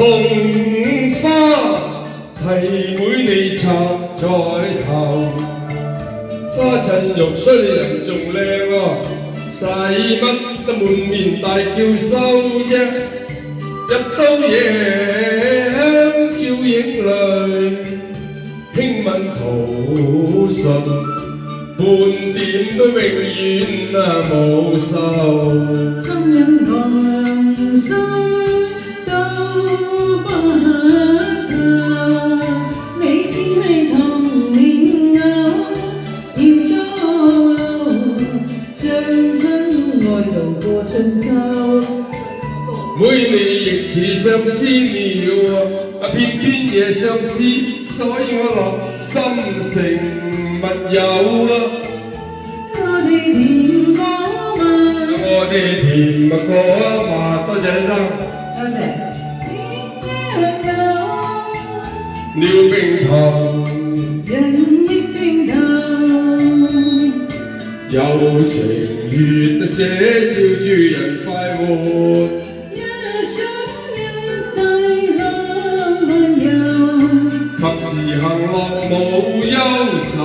紅花係每你插在頭，花襯肉衰人仲靚喎，使乜得滿面大叫收啫？入到夜香照影淚，輕吻吐信，半點都永遠無愁。心癮狂心都不透，你似係童蓮藕，甜到老，將親愛渡過春秋。每你亦似相思鳥，偏偏夜相思，所以我落心成密友。我哋甜過嘛，我哋甜蜜過嘛，多謝先生。多謝。撩冰糖，人亦冰透，有情月這照住人快活。一想一對浪漫遊，及時行樂無憂愁。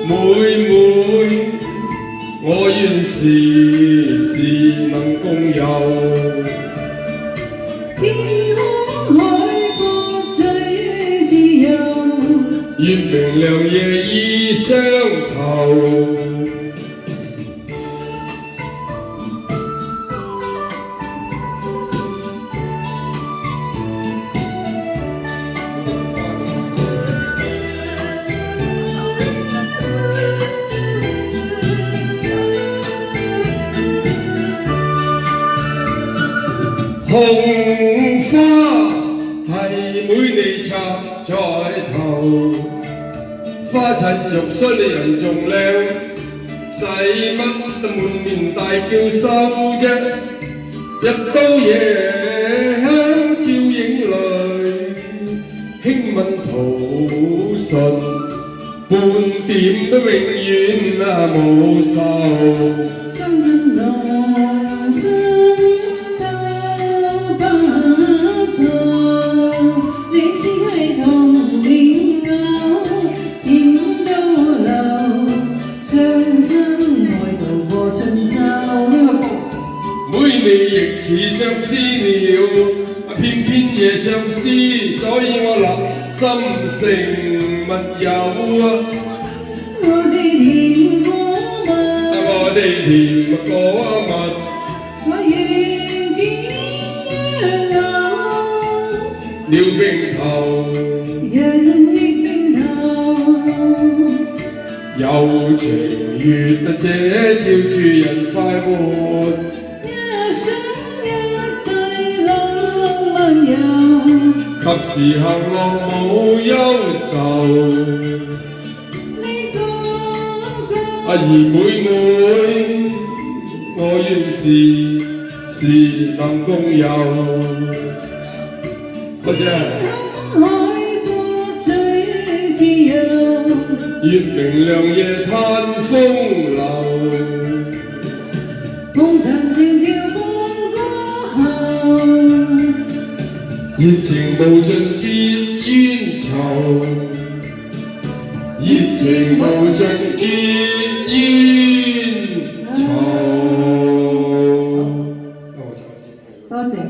妹妹，我願時時能共遊。天空海闊最自由，月明亮夜已相投。紅花係每你插在頭，花襯肉衰你人仲靚，使乜得滿面大叫收啫？入到夜香照影淚，輕吻吐信，半點都永遠無愁。心癮內心每你亦似相思鳥，偏偏夜相思，所以我立心成密友。我哋甜過蜜，我哋甜蜜過蜜，我願見一老，撩冰頭，人亦冰透，有情月這照住人快活。及時行樂無憂愁。兒妹妹，我願時時能共遊。多謝。月明亮夜嘆風流，紅塵情調風過後，熱情無盡結冤仇，熱情無盡結冤